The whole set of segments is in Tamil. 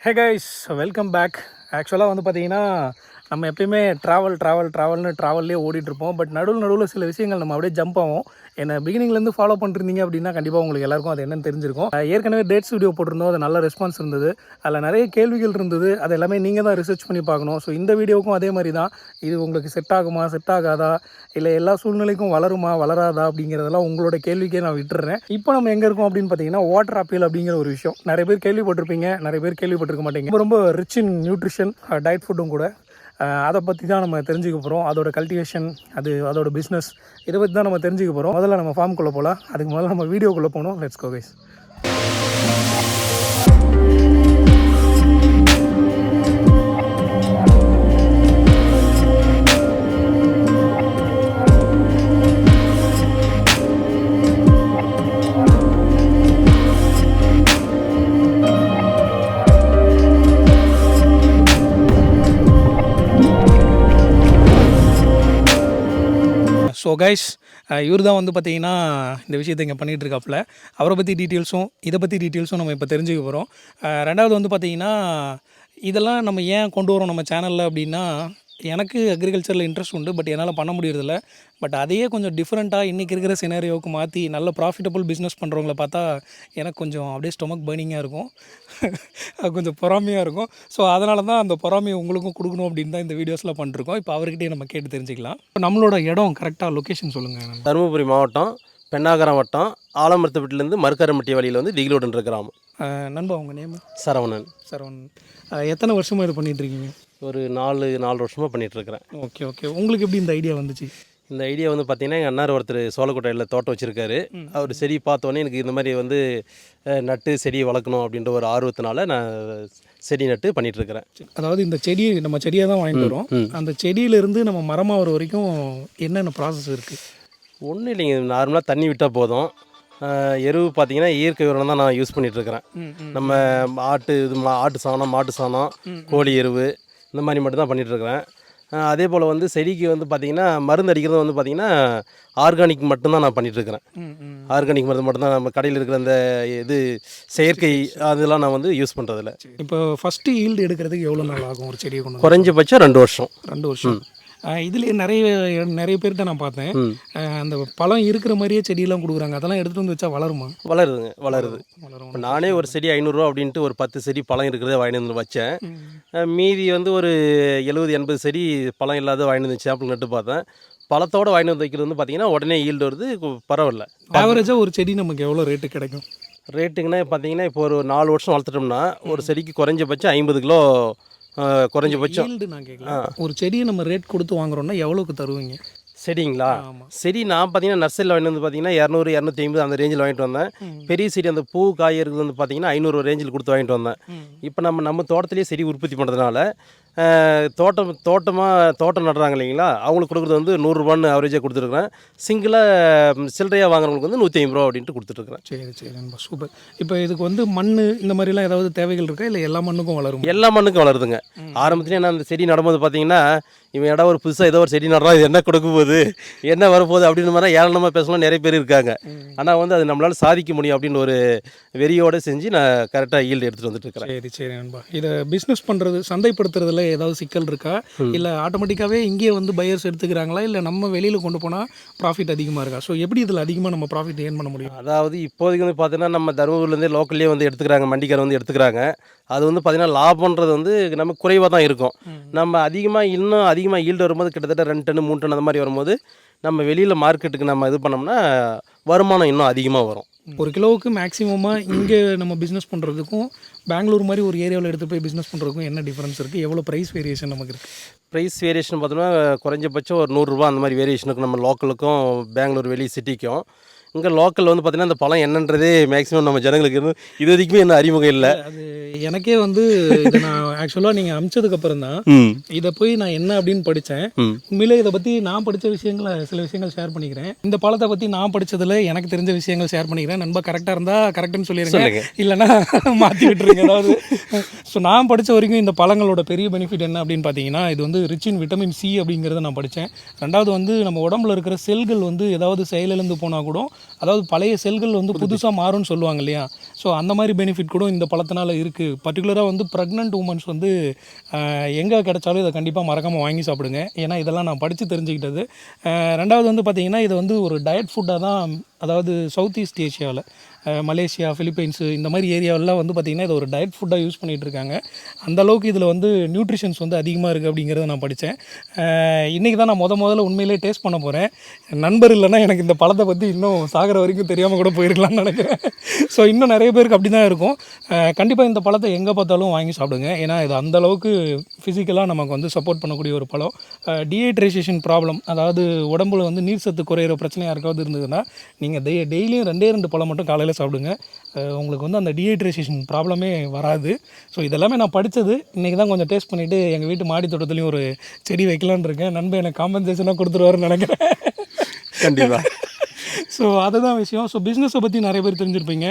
Hey guys, welcome back. ஆக்சுவலாக வந்து பார்த்தீங்கன்னா நம்ம எப்பயுமே ட்ராவல்லே ஓடிட்டுருப்போம். பட் நடுவில் சில விஷயங்கள் நம்ம அப்படியே ஜம்ப் ஆகும். என்னை பிகினிங்லேருந்து ஃபாலோ பண்ணிருந்தீங்க அப்படின்னா கண்டிப்பாக உங்களுக்கு எல்லாருக்கும் அது என்னென்னு தெரிஞ்சிருக்கும். ஏற்கனவே டேட்ஸ் வீடியோ போட்டிருந்தோம், அது நல்ல ரெஸ்பான்ஸ் இருந்தது. அதில் நிறைய கேள்விகள் இருந்தது. அது எல்லாமே நீங்கள் தான் ரிசர்ச் பண்ணி பார்க்கணும். ஸோ இந்த வீடியோவுக்கும் அதே மாதிரி தான். இது உங்களுக்கு செட் ஆகுமா, செட் ஆகாதா, இல்லை எல்லா சூழ்நிலைக்கும் வளருமா, வளராதா அப்படிங்கிறதெல்லாம் உங்களோட கேள்விக்கே நான் விட்டுறேன். இப்போ நம்ம எங்கே இருக்கோம் அப்படின்னு பார்த்தீங்கன்னா waterapple அப்படிங்கிற ஒரு விஷயம் நிறைய பேர் கேள்விப்பட்டிருப்பீங்க, நிறைய பேர் கேள்விப்பட்டிருக்க மாட்டீங்க. ரொம்ப ரிச் இன் நியூட்ரிஷன், டயட் ஃபுட்டும் கூட. அதை பற்றி தான் நம்ம தெரிஞ்சுக்க போகிறோம். அதோட கல்டிவேஷன், அதோட பிஸ்னஸ், இதை பற்றி தான் நம்ம தெரிஞ்சுக்க போகிறோம். முதல்ல நம்ம ஃபார்முக்குள்ளே போகலாம். அதுக்கு முதல்ல நம்ம வீடியோக்குள்ளே போகணும். Let's go guys. So guys, இவர் தான் வந்து பார்த்தீங்கன்னா இந்த விஷயத்தை இங்கே பண்ணிகிட்டு இருக்காப்புல. அவரை பற்றி டீட்டெயில்ஸும் இதை பற்றி டீட்டெயில்ஸும் நம்ம இப்போ தெரிஞ்சுக்க போகிறோம். ரெண்டாவது வந்து பார்த்தீங்கன்னா இதெல்லாம் நம்ம ஏன் கொண்டு வரோம் நம்ம சேனலில் அப்படின்னா, எனக்கு அக்ரிகல்ச்சரில் இன்ட்ரெஸ்ட் உண்டு, பட் என்னால் பண்ண முடியறதில்ல. பட் அதையே கொஞ்சம் டிஃப்ரெண்ட்டாக இன்றைக்கி இருக்கிற சினாரியோவுக்கு மாற்றி நல்ல ப்ராஃபிட்டபுள் பிஸ்னஸ் பண்ணுறவங்கள பார்த்தா எனக்கு கொஞ்சம் அப்படியே ஸ்டொமக் பர்னிங்காக இருக்கும், கொஞ்சம் பொறாமையாக இருக்கும். ஸோ அதனால தான் அந்த பொறாமையை உங்களுக்கும் கொடுக்கணும் அப்படின்னு தான் இந்த வீடியோஸில் பண்ணிருக்கோம். இப்போ அவர்கிட்டே நம்ம கேட்டு தெரிஞ்சுக்கலாம். இப்போ நம்மளோட இடம் கரெக்டாக லொக்கேஷன் சொல்லுங்கள். தருமபுரி மாவட்டம், பெண்ணாகரம் வட்டம், ஆலமரத்துப்பட்டிலேருந்து மறுக்கரம்பட்டி வழியில் வந்து திகிலோடுன்ற கிராமம். நண்பா, உங்கள் நேம்? சரவணன். எத்தனை வருஷமாக இது பண்ணிகிட்ருக்கீங்க? ஒரு 4 வருஷமாக பண்ணிகிட்ருக்கிறேன். ஓகே. உங்களுக்கு எப்படி இந்த ஐடியா வந்துச்சு? இந்த ஐடியா வந்து பார்த்திங்கன்னா, எங்கள் அண்ணார் ஒருத்தர் சோழக்கோட்டையில் தோட்டம் வச்சுருக்காரு. அவர் செடி பார்த்தோன்னே எனக்கு இந்த மாதிரி வந்து நட்டு செடியை வளர்க்கணும் அப்படின்ற ஒரு ஆர்வத்தினால நான் செடி நட்டு பண்ணிகிட்ருக்கிறேன். அதாவது இந்த செடி நம்ம செடியாக தான் வாங்கிட்டு வரோம். அந்த செடியிலேருந்து நம்ம மரமாக வர வரைக்கும் என்னென்ன ப்ராசஸ் இருக்குது? ஒன்றும் இல்லைங்க, நார்மலாக தண்ணி விட்டால் போதும். எருவு பார்த்திங்கன்னா இயற்கை உரம் தான் நான் யூஸ் பண்ணிகிட்ருக்கிறேன். நம்ம ஆட்டு சாணம், மாட்டு சாணம், கோழி எருவு இந்த மாதிரி மட்டும் தான் பண்ணிகிட்ருக்கிறேன். அதே போல் வந்து செடிக்கு வந்து பார்த்திங்கன்னா மருந்து அடிக்கிறது வந்து பார்த்திங்கன்னா ஆர்கானிக் மட்டும்தான் நான் பண்ணிகிட்ருக்கிறேன். ஆர்கானிக் மருந்து மட்டும்தான். நம்ம கடையில் இருக்கிற அந்த இது செயற்கை அதெல்லாம் நான் வந்து யூஸ் பண்ணுறதில்ல. இப்போ ஃபஸ்ட்டு ஈல்டு எடுக்கிறதுக்கு எவ்வளோ நாள் ஆகும் ஒரு செடியை கொண்டு? குறைஞ்சபட்சம் 2 வருஷம். 2 வருஷம். இதுலேயே நிறைய பேர்கிட்ட நான் பார்த்தேன், அந்த பழம் இருக்கிற மாதிரியே செடியெல்லாம் கொடுக்குறாங்க. அதெல்லாம் எடுத்துகிட்டு வந்து வச்சா வளருமா? வளருது. நானே ஒரு செடி 500 அப்படின்ட்டு ஒரு 10 செடி பழம் இருக்கிறதே வாங்கிட்டு வந்து வச்சேன். மீதி வந்து ஒரு 70-80 செடி பழம் இல்லாத வாங்கிட்டு வந்து சாம்பிள் நட்டு பார்த்தேன். பழத்தோடு வாங்கிட்டு வந்து வைக்கிறது வந்து பார்த்திங்கன்னா உடனே ஈல்டு வருது, பரவாயில்ல. ஆவரேஜாக ஒரு செடி நமக்கு எவ்வளோ ரேட்டு கிடைக்கும்? ரேட்டுங்கன்னா பார்த்திங்கன்னா இப்போ ஒரு 4 வருஷம் வளர்த்துட்டோம்னா ஒரு செடிக்கு குறைஞ்சபட்சம் 50 கிலோ குறைஞ்சபட்சம். நான் கேட்கலாம், ஒரு செடியை நம்ம ரேட் கொடுத்து வாங்குறோம்னா எவ்வளோக்கு தருவீங்க? செடிங்களா? செடி நான் பார்த்தீங்கன்னா நர்சரியில் வாங்கிட்டு வந்து பார்த்தீங்கன்னா 200-250 அந்த ரேஞ்சில் வாங்கிட்டு வந்தேன். பெரிய செடி அந்த பூ காய் இருக்குது வந்து பார்த்தீங்கன்னா 500 ரேஞ்சில் கொடுத்து வாங்கிட்டு வந்தேன். இப்போ நம்ம தோட்டத்திலேயே செடி உற்பத்தி பண்ணுறதுனால தோட்டம் நடுறாங்க இல்லைங்களா, அவங்களுக்கு கொடுக்குறது வந்து 100 ரூபான்னு ஆவரேஜாக கொடுத்துருக்குறேன். சிங்கிளாக சில்லறையாக வாங்குறவங்களுக்கு வந்து 150 ரூபா அப்படின்ட்டு கொடுத்துட்ருக்குறேன். சரி நண்பா, சூப்பர். இப்போ இதுக்கு வந்து மண் இந்த மாதிரிலாம் ஏதாவது தேவைகள் இருக்கா, இல்லை எல்லா மண்ணுக்கும் வளரும்? எல்லா மண்ணுக்கும் வளருதுங்க. ஆரம்பத்துலேயே நான் அந்த செடி நடும்போது பார்த்தீங்கன்னா இவன் இடம் ஒரு புதுசாக ஏதோ ஒரு செடி நடுறான், இது என்ன கொடுக்க போகுது, என்ன வரப்போகுது அப்படின்னு மாதிரி ஏளனமாக பேசலாம் நிறைய பேர் இருக்காங்க. ஆனால் வந்து அது நம்மளால் சாதிக்க முடியும் அப்படின்னு ஒரு வெறியோடு செஞ்சு நான் கரெக்டாக ஈல்டு எடுத்துகிட்டு வந்துட்டு இருக்கிறேன். சரி நண்பா, இதை பிஸ்னஸ் பண்ணுறது, சந்தைப்படுத்துறதுல ஏதாவது சிக்கல் இருக்கா, இல்லை ஆட்டோமேட்டிக்காகவே இங்கேயே வந்து பையர்ஸ் எடுத்துக்கிறாங்களா, இல்லை நம்ம வெளியில் கொண்டு போனால் ப்ராஃபிட் அதிகமாக இருக்கா? ஸோ எப்படி இதில் அதிகமாக நம்ம ப்ராஃபிட் ஏர்ன் பண்ண முடியும்? அதாவது இப்போதைக்கு வந்து பார்த்தீங்கன்னா நம்ம தருமபுரிலேருந்தே லோக்கல்லே வந்து எடுத்துக்கிறாங்க, மண்டிக்கார வந்து எடுத்துக்கிறாங்க. அது வந்து பார்த்திங்கன்னா லாபம்ன்றது வந்து நமக்கு குறைவாக தான் இருக்கும். நம்ம இன்னும் அதிகமாக ஈல்டு வரும்போது கிட்டத்தட்ட 2 டன் 3 டன் அந்த மாதிரி வரும்போது நம்ம வெளியில் மார்க்கெட்டுக்கு நம்ம இது பண்ணோம்னா வருமானம் இன்னும் அதிகமாக வரும். ஒரு கிலோவுக்கு மேக்ஸிமமாக இங்கே நம்ம பிஸ்னஸ் பண்ணுறதுக்கும் பெங்களூர் மாதிரி ஒரு ஏரியாவில் எடுத்து போய் பிஸ்னஸ் பண்ணுறதுக்கும் என்ன டிஃப்ரென்ஸ் இருக்குது? எவ்வளோ ப்ரைஸ் வேரியேஷன் நமக்கு இருக்குது? ப்ரைஸ் வேரியேஷன் பார்த்தோம்னா குறைஞ்சபட்சம் ஒரு 100 ரூபா அந்த மாதிரி வேரியேஷனுக்கு நம்ம லோக்கலுக்கும் பெங்களூர் வெளி சிட்டிக்கும். இங்கே லோக்கலில் வந்து பார்த்திங்கன்னா அந்த பழம் என்னன்றதே மேக்ஸிமம் நம்ம ஜனங்களுக்கு இது வரைக்குமே என்ன அறிமுகம் இல்லை. அது எனக்கே வந்து இதை நான் ஆக்சுவலாக நீங்கள் அமிச்சதுக்கப்புறம் தான் இதை போய் நான் என்ன அப்படின்னு படித்தேன். உண்மையிலே இதை பற்றி நான் படித்த சில விஷயங்கள் ஷேர் பண்ணிக்கிறேன். இந்த பழத்தை பற்றி நான் படித்ததில் எனக்கு தெரிஞ்ச விஷயங்கள் ஷேர் பண்ணிக்கிறேன். நண்பா கரெக்டாக இருந்தால் கரெக்டுன்னு சொல்லிடுங்க, இல்லைன்னா மாற்றி விட்டுருங்க ஏதாவது. ஸோ நான் படித்த வரைக்கும் இந்த பழங்களோட பெரிய பெனிஃபிட் என்ன அப்படின்னு பார்த்தீங்கன்னா, இது வந்து ரிச் இன் விட்டமின் சி அப்படிங்கிறத நான் படித்தேன். ரெண்டாவது வந்து நம்ம உடம்புல இருக்கிற செல்கள் வந்து ஏதாவது செயலிழந்து போனால் கூட, அதாவது பழைய செல்கள் வந்து புதுசாக மாறும்னு சொல்லுவாங்க இல்லையா, ஸோ அந்த மாதிரி பெனிஃபிட் கூட இந்த பழத்தினால இருக்குது இருக்குது. பர்டிகுலராக வந்து ப்ரெக்னென்ட் உமன்ஸ் வந்து எங்கே கிடைச்சாலும் இதை கண்டிப்பாக மறக்காமல் வாங்கி சாப்பிடுங்க. ஏன்னா இதெல்லாம் நான் படித்து தெரிஞ்சுக்கிட்டது. ரெண்டாவது வந்து பார்த்திங்கன்னா இது வந்து ஒரு டயட் ஃபுட்டாக தான், அதாவது சவுத் ஈஸ்ட் ஏஷியாவில் மலேசியா, ஃபிலிப்பைன்ஸு இந்த மாதிரி ஏரியாவெல்லாம் வந்து பார்த்திங்கன்னா இது ஒரு டயட் ஃபுட்டாக யூஸ் பண்ணிகிட்டு இருக்காங்க. அந்தளவுக்கு இதில் வந்து நியூட்ரிஷன்ஸ் வந்து அதிகமாக இருக்குது அப்படிங்கிறத நான் படித்தேன். இன்றைக்கி தான் நான் முதல்ல உண்மையிலே டேஸ்ட் பண்ண போகிறேன். நண்பர் இல்லைன்னா எனக்கு இந்த பழத்தை பற்றி இன்னும் சாகிற வரைக்கும் தெரியாமல் கூட போயிருக்கலாம்னு நினைக்கிறேன். ஸோ இன்னும் நிறைய பேருக்கு அப்படி தான் இருக்கும். கண்டிப்பாக இந்த பழத்தை எங்கே பார்த்தாலும் வாங்கி சாப்பிடுங்க. ஏன்னா இது அந்தளவுக்கு ஃபிசிக்கலாக நமக்கு வந்து சப்போர்ட் பண்ணக்கூடிய ஒரு பழம். டீஹைட்ரேஷன் ப்ராப்ளம், அதாவது உடம்புல வந்து நீர் சத்து குறையிற பிரச்சனை யாருக்காவது இருந்ததுன்னா நீங்கள் டெய்லியும் 2 பழம் மட்டும் காலையில் சாப்பிடுங்க. உங்களுக்கு வந்து அந்த டீஹைட்ரேஷன் ப்ராப்ளமே வராது. ஸோ இதெல்லாமே நான் படித்தது. இன்றைக்கி தான் கொஞ்சம் டேஸ்ட் பண்ணிவிட்டு எங்கள் வீட்டு மாடி தோட்டத்துலேயும் ஒரு செடி வைக்கலான்னு இருக்கேன். நண்பன் எனக்கு காம்பன்சேஷனாக கொடுத்துருவாருன்னு நினைக்கிறேன். கண்டிப்பாக. ஸோ அதுதான் விஷயம். ஸோ பிஸ்னஸை பற்றி நிறைய பேர் தெரிஞ்சிருப்பீங்க.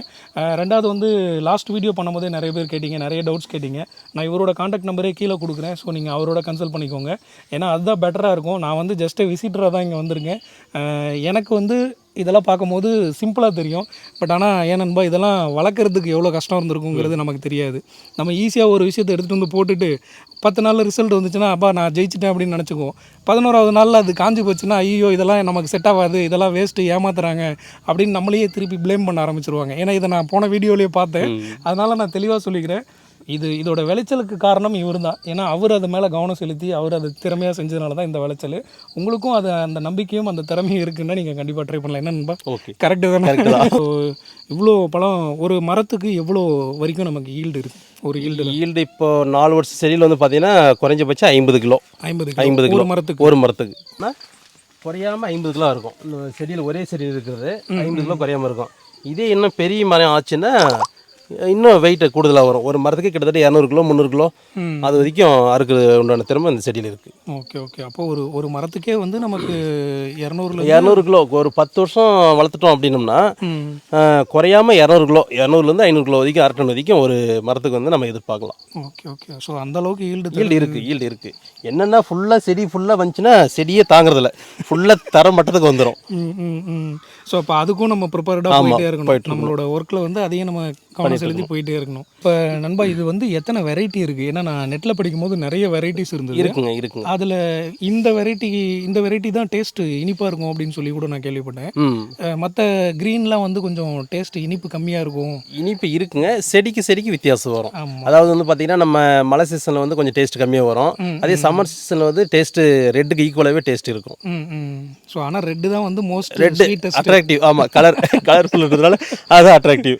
ரெண்டாவது வந்து லாஸ்ட் வீடியோ பண்ணும்போதே நிறைய பேர் கேட்டிங்க, நிறைய டவுட்ஸ் கேட்டிங்க. நான் இவரோட காண்டாக்ட் நம்பரே கீழே கொடுக்குறேன். ஸோ நீங்கள் அவரோட கன்சல்ட் பண்ணிக்கோங்க. ஏன்னா அதுதான் பெட்டராக இருக்கும். நான் வந்து ஜஸ்ட்டு விசிட்டராக தான் இங்கே வந்திருக்கேன். எனக்கு வந்து இதெல்லாம் பார்க்கும்போது சிம்பிளாக தெரியும். பட் ஆனால் ஏன் நண்பா, இதெல்லாம் வளர்க்குறதுக்கு எவ்வளோ கஷ்டம் இருந்திருக்குங்கிறது நமக்கு தெரியாது. நம்ம ஈஸியாக ஒரு விஷயத்தை எடுத்துகிட்டு வந்து போட்டுட்டு 10 நாளில் ரிசல்ட் வந்துச்சுன்னா அப்பா நான் ஜெயிச்சிட்டேன் அப்படின்னு நினச்சிக்குவோம். 11வது நாளில் அது காஞ்சி போச்சுன்னா ஐயோ இதெல்லாம் நமக்கு செட் ஆகாது, இதெல்லாம் வேஸ்ட்டு, ஏமாத்துறாங்க அப்படின்னு நம்மளையே திருப்பி ப்ளேம் பண்ண ஆரம்பிச்சிருவாங்க. ஏன்னா இதை நான் போன வீடியோலேயே பார்த்தேன். அதனால் நான் தெளிவாக சொல்லிக்கிறேன். இதோட விளைச்சலுக்கு காரணம் இவர் தான். ஏன்னா அவர் அது மேலே கவனம் செலுத்தி அவர் அது திறமையாக செஞ்சதுனால தான் இந்த விளைச்சல். உங்களுக்கும் அது அந்த நம்பிக்கையும் அந்த திறமையும் இருக்குன்னா நீங்கள் கண்டிப்பாக ட்ரை பண்ணலாம். என்ன நண்பா? ஓகே, கரெக்டு தானே? ஸோ இவ்வளோ பழம் ஒரு மரத்துக்கு எவ்வளோ வரைக்கும் நமக்கு ஈல்டு இருக்குது? ஒரு ஈல்டு இப்போ 4 வருஷம் செடியில் வந்து பார்த்தீங்கன்னா குறைஞ்சபட்சம் 50 கிலோ. 50 கிலோ ஒரு மரத்துக்கு குறையாமல் 50 கிலோ இருக்கும். இந்த செடியில் ஒரே செடி இருக்கிறது 50 கிலோ குறையாமல் இருக்கும். இதே இன்னும் பெரிய மரம் ஆச்சுன்னா இன்னும் வெயிட் கூடுதலாக வரும். ஒரு மரத்துக்கு கிட்டத்தட்ட 200 கிலோ 300 கிலோ அது வரைக்கும் அறுக்கிறது உண்டான திறமை இந்த செடியில் இருக்குது. Okay okay. அப்போ ஒரு மரத்துக்கே வந்து நமக்கு 200 கிலோ ஒரு 10 வருஷம் வளர்த்துட்டோம் அப்படின்னோம்னா குறையாமல் 200 கிலோ 200லேருந்து 500 கிலோ வரைக்கும் அரட்டன் வரைக்கும் ஒரு மரத்துக்கு வந்து நம்ம எதிர்பார்க்கலாம். Okay okay. ஸோ அந்தளவுக்கு ஈல்டு இருக்குது. என்னென்னா ஃபுல்லாக செடி ஃபுல்லாக வந்துச்சுன்னா செடியே தாங்கிறதில்ல, ஃபுல்லாக தர மட்டத்துக்கு வந்துடும். ஸோ அப்போ அதுக்கும் நம்ம ப்ரிப்பேர்டாக போயிட்டே இருக்கணும். நம்மளோட ஒர்க்கில் வந்து அதையும் நம்ம கவனம் செலுத்தி போயிட்டே இருக்கணும். இப்போ நண்பா இது வந்து எத்தனை வெரைட்டி இருக்குது? ஏன்னா நான் நெட்டில் படிக்கும்போது நிறைய வெரைட்டிஸ் இருந்தது. இருக்குங்க. அதில் இந்த வெரைட்டி தான் டேஸ்ட்டு இனிப்பாக இருக்கும் அப்படின்னு சொல்லி கூட நான் கேள்விப்பட்டேன். மற்ற க்ரீன்லாம் வந்து கொஞ்சம் டேஸ்ட் இனிப்பு கம்மியாக இருக்கும். இனிப்பு இருக்குங்க, செடிக்கு வித்தியாசம் வரும். அதாவது வந்து பார்த்தீங்கன்னா நம்ம மழை சீசனில் வந்து கொஞ்சம் டேஸ்ட் கம்மியாக வரும். அதே சம்மர் சீசனில் வந்து டேஸ்ட்டு ரெட்டுக்கு ஈக்குவலாகவே டேஸ்ட் இருக்கும். ஸோ ஆனால் ரெட்டு தான் வந்து மோஸ்ட் அட்ராக்டிவ். ஆமாம், கலர்ஃபுல் இருக்கிறதுனால அதுதான் அட்ராக்டிவ்.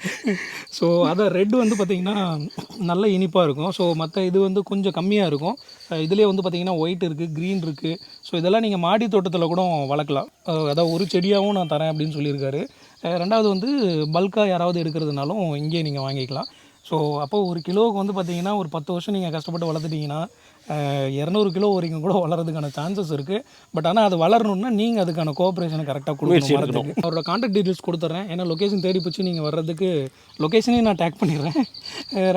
ஸோ அதை ரெட் வந்து பார்த்திங்கன்னா நல்ல இனிப்பாக இருக்கும். ஸோ மற்ற இது வந்து கொஞ்சம் கம்மியாக இருக்கும். இதுலேயே வந்து பார்த்திங்கன்னா ஒயிட் இருக்குது, க்ரீன் இருக்குது. ஸோ இதெல்லாம் நீங்கள் மாடி தோட்டத்தில் கூட வளர்க்கலாம். அதாவது ஒரு செடியாகவும் நான் தரேன் அப்படின்னு சொல்லியிருக்காரு. ரெண்டாவது வந்து பல்காக யாராவது எடுக்கிறதுனாலும் இங்கேயே நீங்கள் வாங்கிக்கலாம். ஸோ அப்போ ஒரு கிலோவுக்கு வந்து பார்த்திங்கன்னா ஒரு 10 வருஷம் நீங்கள் கஷ்டப்பட்டு வளர்த்துட்டிங்கன்னா 200 கிலோ வரைக்கும் கூட வளர்கிறதுக்கான சான்சஸ் இருக்குது. பட் ஆனால் அது வளரணுன்னா நீங்கள் அதுக்கான கோஆப்ரேஷனை கரெக்டாக கொடுக்கணும். அவரோட கான்டாக்ட் டீட்டெயில்ஸ் கொடுத்துட்றேன். ஏன்னா லொக்கேஷன் தேடி போச்சு நீங்கள் வர்றதுக்கு லொக்கேஷனையும் நான் டேக் பண்ணிடுறேன்.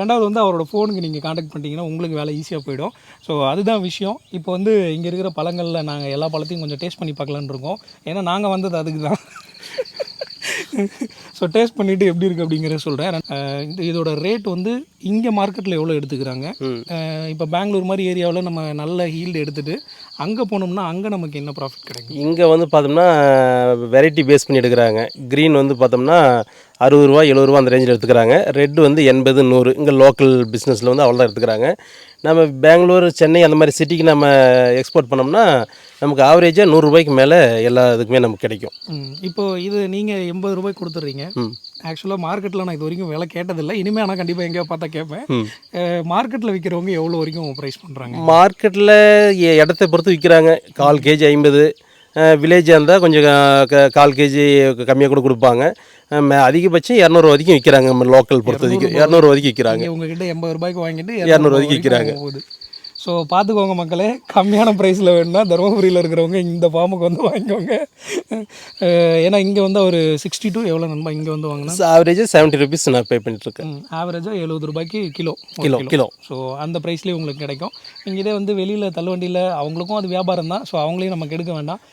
ரெண்டாவது வந்து அவரோட ஃபோனுக்கு நீங்கள் கான்டாக்ட் பண்ணிட்டீங்கன்னா உங்களுக்கு வேலை ஈஸியாக போயிடும். ஸோ அதுதான் விஷயம். இப்போ வந்து இங்கே இருக்கிற பழங்களில் நாங்கள் எல்லா பழத்தையும் கொஞ்சம் டேஸ்ட் பண்ணி பார்க்கலான்னு இருக்கோம். ஏன்னா நாங்கள் வந்தது அதுக்கு தான். ஸோ டேஸ்ட் பண்ணிவிட்டு எப்படி இருக்குது அப்படிங்கிறத சொல்கிறேன். இதோட ரேட் வந்து இங்கே மார்க்கெட்டில் எவ்வளோ எடுத்துக்கிறாங்க? இப்போ பெங்களூர் மாதிரி ஏரியாவில் நம்ம நல்ல ஹீல்டு எடுத்துகிட்டு அங்கே போனோம்னா அங்கே நமக்கு என்ன ப்ராஃபிட் கிடைக்கும்? இங்கே வந்து பார்த்தோம்னா வெரைட்டி பேஸ் பண்ணி எடுக்கிறாங்க. க்ரீன் வந்து பார்த்தோம்னா 60 ரூபா 70 ரூபா அந்த ரேஞ்சில் எடுத்துக்கிறாங்க. ரெட் வந்து 80 100 இங்கே லோக்கல் பிஸ்னஸில் வந்து அவ்வளோதான் எடுத்துக்கிறாங்க. நம்ம பெங்களூர் சென்னை அந்த மாதிரி சிட்டிக்கு நம்ம எக்ஸ்போர்ட் பண்ணோம்னா நமக்கு ஆவரேஜாக 100 ரூபாய்க்கு மேலே எல்லா இதுக்குமே நமக்கு கிடைக்கும். இப்போது இது நீங்கள் 80 ரூபாய்க்கு கொடுத்துட்றீங்க. ஆக்சுவலாக மார்க்கெட்டில் நான் இது வரைக்கும் விலை கேட்டதில்லை. இனிமேல் ஆனால் கண்டிப்பாக எங்கேயோ பார்த்தா கேட்பேன். மார்க்கெட்டில் விற்கிறவங்க எவ்வளோ வரைக்கும் ப்ரைஸ் பண்ணுறாங்க? மார்க்கெட்டில் இடத்தை பொறுத்து விற்கிறாங்க. 1/4 கேஜி 50, வில்லேஜாக இருந்தால் கொஞ்சம் 1/4 கேஜி கம்மியாக கூட கொடுப்பாங்க. அதிகபட்சம் 200 வரைக்கும் விற்கிறாங்க. நம்ம லோக்கல் பொறுத்த வரைக்கும் 200 வரைக்கும் விற்கிறாங்க. உங்ககிட்ட 80 ரூபாய்க்கு வாங்கிட்டு 200 வரைக்கும் விற்கிறாங்க. ஸோ பார்த்துக்கோங்க மக்களே, கம்மியான ப்ரைஸில் வேணும்னா தருமபுரியில் இருக்கிறவங்க இந்த ஃபார்முக்கு வந்து வாங்கிக்கோங்க. ஏன்னா இங்கே வந்து ஒரு 62 எவ்வளோ நண்பா இங்கே வந்து வாங்கினா ஆவரேஜாக 70 ருபீஸ் நான் பே பண்ணிட்டுருக்கேன். ஆவரேஜாக 70 ரூபாய்க்கு கிலோ. ஸோ அந்த ப்ரைஸ்லேயே உங்களுக்கு கிடைக்கும். நீங்கள் இதே வந்து வெளியில் தள்ளுவண்டியில் அவங்களுக்கும் அது வியாபாரம் தான். ஸோ அவங்களையும் நமக்கு எடுக்க வேண்டாம்.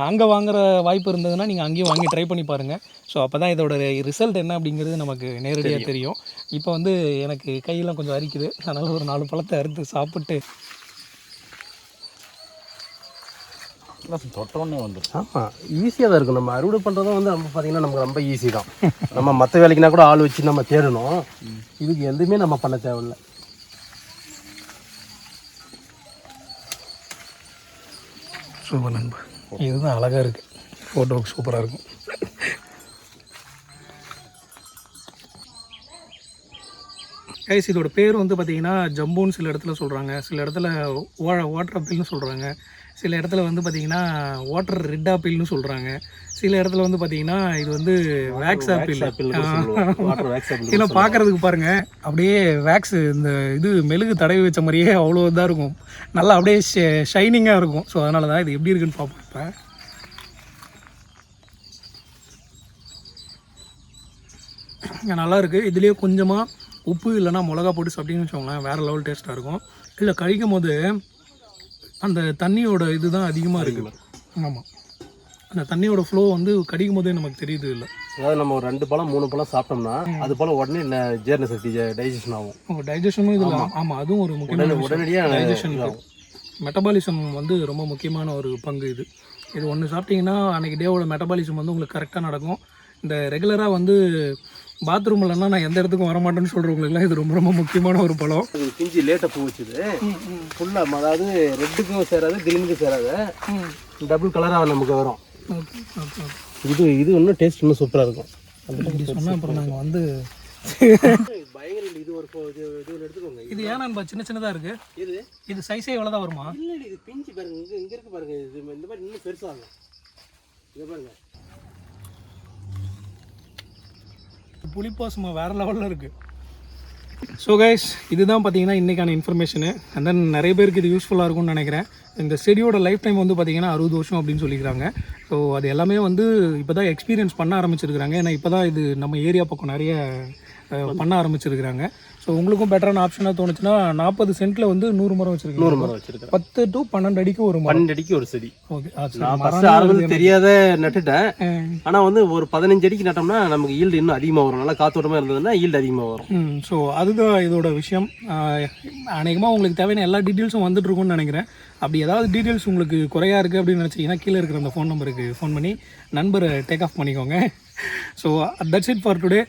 அங்கே வாங்குற வாய்ப்பு இருந்ததுன்னா நீங்கள் அங்கேயும் வாங்கி ட்ரை பண்ணி பாருங்கள். ஸோ அப்போ தான் இதோட ரிசல்ட் என்ன அப்படிங்கிறது நமக்கு நேரடியாக தெரியும். இப்போ வந்து எனக்கு கையெல்லாம் கொஞ்சம் அரிக்குது, அதனால் ஒரு 4 பழத்தை அறுத்து சாப்பிட்டு தொட்டோன்னே வந்துடும். ஆமாம், ஈஸியாக தான் இருக்கும். நம்ம அறுவடை பண்ணுறதும் வந்து நம்ம பார்த்திங்கன்னா நமக்கு ரொம்ப ஈஸி தான். நம்ம மற்ற வேலைக்குனா கூட ஆள் வச்சு நம்ம தேடணும். இதுக்கு எதுவுமே நம்ம பண்ண தேவையில்லை. சூப்பர் நண்பா, இதுதான் அழகாக இருக்குது, ஃபோட்டோவுக்கு சூப்பராக இருக்கும். கைஸ் இதோட பேர் வந்து பார்த்திங்கன்னா ஜம்புன்னு சில இடத்துல சொல்கிறாங்க, சில இடத்துல வாட்டர் ஆப்பிள்னு சொல்கிறாங்க, சில இடத்துல வந்து பார்த்திங்கன்னா வாட்டர் ரெட் ஆப்பிள்னு சொல்கிறாங்க, சில இடத்துல வந்து பார்த்திங்கன்னா இது வந்து வேக்ஸ் ஆப்பிள். இதெல்லாம் பார்க்குறதுக்கு பாருங்கள் அப்படியே வேக்ஸ் இந்த இது மெழுகு தடவி வச்ச மாதிரியே அவ்வளோ இதாக இருக்கும், நல்லா அப்படியே ஷைனிங்காக இருக்கும். ஸோ அதனால தான் இது எப்படி இருக்குன்னு பார்ப்போம். இப்போ நல்லா இருக்குது. இதுலேயே கொஞ்சமாக உப்பு இல்லைனா மிளகா போட்டு சாப்பிட்டீங்கன்னு வச்சுக்கோங்களேன், வேறு லெவல் டேஸ்ட்டாக இருக்கும். இல்லை கழிக்கும் போது அந்த தண்ணியோட இது தான் அதிகமாக இருக்குது. ஆமாம், அந்த தண்ணியோட ஃப்ளோ வந்து கடிக்கும் போதே நமக்கு தெரியுது. இல்லை அதாவது நம்ம ஒரு 2 பழம் 3 பழம் சாப்பிட்டோம்னா அது போல் உடனே ஜீரண சக்தி டைஜஷன் ஆகும். டைஜஷனும் இதில் ஆமாம், அதுவும் ஒரு முக்கியமான உடனடியாக டைஜஷன் மெட்டபாலிசம் வந்து ரொம்ப முக்கியமான ஒரு பங்கு. இது ஒன்று சாப்பிட்டீங்கன்னா அன்றைக்கி டேவோட மெட்டபாலிசம் வந்து உங்களுக்கு கரெக்டாக நடக்கும். இந்த ரெகுலராக வந்து பாத்ரூம் இல்லைன்னா நான் எந்த இடத்துக்கும் வரமாட்டேன்னு சொல்கிறவங்களுக்குலாம் இது ரொம்ப ரொம்ப முக்கியமான ஒரு பழம். பிஞ்சு லேட்டாக பூ வச்சுது ஃபுல்லாக, அதாவது ரெட்டுக்கும் சேராது க்ரீனுக்கும் சேராது, டபுள் கலராக நமக்கு வரும். இது இன்னும் டேஸ்ட் இன்னும் சூப்பராக இருக்கும். அப்படி சொன்னால் அப்புறம் நாங்கள் வந்து பயங்கர இது ஒரு இது எடுத்துக்கோங்க. இது ஏன்னா சின்ன சின்னதாக இருக்குது, இது சைஸே இவ்வளோ தான் வருமா? இல்லை இது பிஞ்சு பாருங்க, இங்கே இருக்கு பாருங்க, இது இந்த மாதிரி இன்னும் பெருசாகும். இதை பாருங்க, புளிப்பா சும்மா வேறு லெவலில் இருக்குது. ஸோ கைஸ் இதுதான் பார்த்தீங்கன்னா இன்றைக்கான இன்ஃபர்மேஷனு. அண்ட் தென் நிறைய பேருக்கு இது யூஸ்ஃபுல்லாக இருக்கும்னு நினைக்கிறேன். இந்த செடியோட லைஃப் டைம் வந்து பார்த்திங்கன்னா 60 வருஷம் அப்படின்னு சொல்லிக்கிறாங்க. ஸோ அது எல்லாமே வந்து இப்போ தான் எக்ஸ்பீரியன்ஸ் பண்ண ஆரம்பிச்சிருக்கிறாங்க. ஏன்னா இப்போ தான் இது நம்ம ஏரியா பக்கம் நிறைய பண்ண ஆரம்பிச்சிருக்கிறாங்க. ஸோ உங்களுக்கும் பெட்டரான ஆப்ஷனாக தோணுச்சுன்னா 40 சென்ட்டில் வந்து 100 மரம் வச்சுருக்கேன். 100 மரம் வச்சுருக்கேன். 10 to 12 அடிக்கு ஒரு மரம். 12 அடிக்கு ஒரு செடி. ஓகே, நான் ஃபஸ்ட்டு ஆரம்பத்தில் தெரியாத நட்டுட்டேன். ஆனால் வந்து ஒரு 15 அடிக்கு நட்டோம்னா நமக்கு ஈல்டு இன்னும் அதிகமாக வரும். நல்லா காத்தோட்டமாக இருந்ததுன்னா ஈல்டு அதிகமாக வரும். ஸோ அதுதான் இதோட விஷயம். அநேகமாக உங்களுக்கு தேவையான எல்லா டீட்டெயில்ஸும் வந்துட்டு இருக்கும்னு நினைக்கிறேன். அப்படி ஏதாவது டீட்டெயில்ஸ் உங்களுக்கு குறையாக இருக்குது அப்படின்னு நினச்சிங்கன்னா கீழே இருக்கிற அந்த ஃபோன் நம்பருக்கு ஃபோன் பண்ணி நண்பரை டேக் ஆஃப் பண்ணிக்கோங்க. So that's it for today.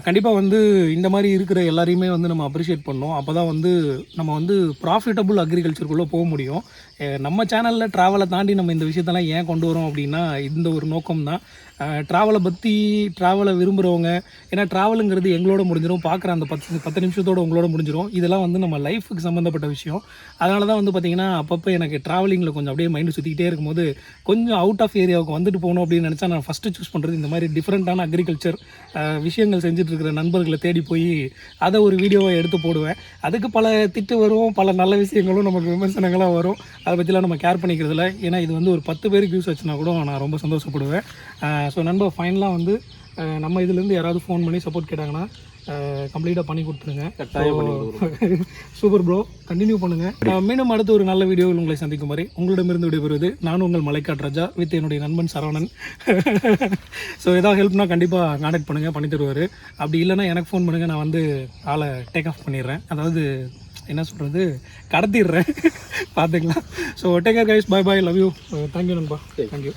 கண்டிப்பாக வந்து இந்த மாதிரி இருக்கிற எல்லாரையுமே வந்து நம்ம அப்ரிஷியேட் பண்ணோம். அப்போ தான் வந்து நம்ம வந்து ப்ராஃபிட்டபுள் அக்ரிகல்ச்சருக்குள்ளே போக முடியும். நம்ம சேனலில் ட்ராவலை தாண்டி நம்ம இந்த விஷயத்தெல்லாம் ஏன் கொண்டு வரோம் அப்படின்னா இந்த ஒரு நோக்கம் தான். ட்ராவலை விரும்புகிறவங்க, ஏன்னா ட்ராவலுங்கிறது எங்களோட முடிஞ்சிடும், பார்க்குற அந்த 10 நிமிஷத்தோடு உங்களோட முடிஞ்சிடும். இதெல்லாம் வந்து நம்ம லைஃபுக்கு சம்மந்தப்பட்ட விஷயம். அதனால தான் வந்து பார்த்திங்கன்னா அப்பப்போ எனக்கு ட்ராவலிங்கில் கொஞ்சம் அப்படியே மைண்டு சுற்றிக்கிட்டே இருக்கும்போது கொஞ்சம் அவுட் ஆஃப் ஏரியாவுக்கு வந்துட்டு போகணும் அப்படின்னு நினச்சா நான் ஃபஸ்ட்டு சூஸ் பண்ணுறது இந்த மாதிரி டிஃப்ரெண்ட்டான அக்ரிகல்ச்சர் விஷயங்கள் செஞ்சுட்ருக்கிற நண்பர்களை தேடி போய் அதை ஒரு வீடியோவை எடுத்து போடுவேன். அதுக்கு பல திட்டு வரும், பல நல்ல விஷயங்களும் நமக்கு விமர்சனங்களாக வரும். அதை பற்றிலாம் நம்ம கேர் பண்ணிக்கிறதில்ல. ஏன்னா இது வந்து ஒரு 10 பேருக்கு யூஸ் ஆச்சுன்னா கூட நான் ரொம்ப சந்தோஷப்படுவேன். ஸோ நண்பர் ஃபைனலாக வந்து நம்ம இதுலேருந்து யாராவது ஃபோன் பண்ணி சப்போர்ட் கேட்டாங்கன்னா கம்ப்ளீட்டாக பண்ணி கொடுத்துருங்க. சூப்பர் ப்ரோ, கண்டினியூ பண்ணுங்கள். மீண்டும் அடுத்து ஒரு நல்ல வீடியோவில் உங்களை சந்திக்கும் வரை உங்களிடமிருந்து விடைபெறுவது நான் உங்கள் மலைக்காட் ராஜா வித் என்னுடைய நண்பன் சரவணன். ஸோ ஏதாவது ஹெல்ப்னா கண்டிப்பாக கான்டாக்ட் பண்ணுங்கள், பண்ணி தருவார். அப்படி இல்லைனா எனக்கு ஃபோன் பண்ணுங்கள், நான் வந்து ஆளை டேக் ஆஃப் பண்ணிடுறேன், அதாவது என்ன சொல்கிறது கடத்திடுறேன். பார்த்துக்கலாம். So take care guys, bye bye, love you, thank you நண்பா, தேங்க்யூ.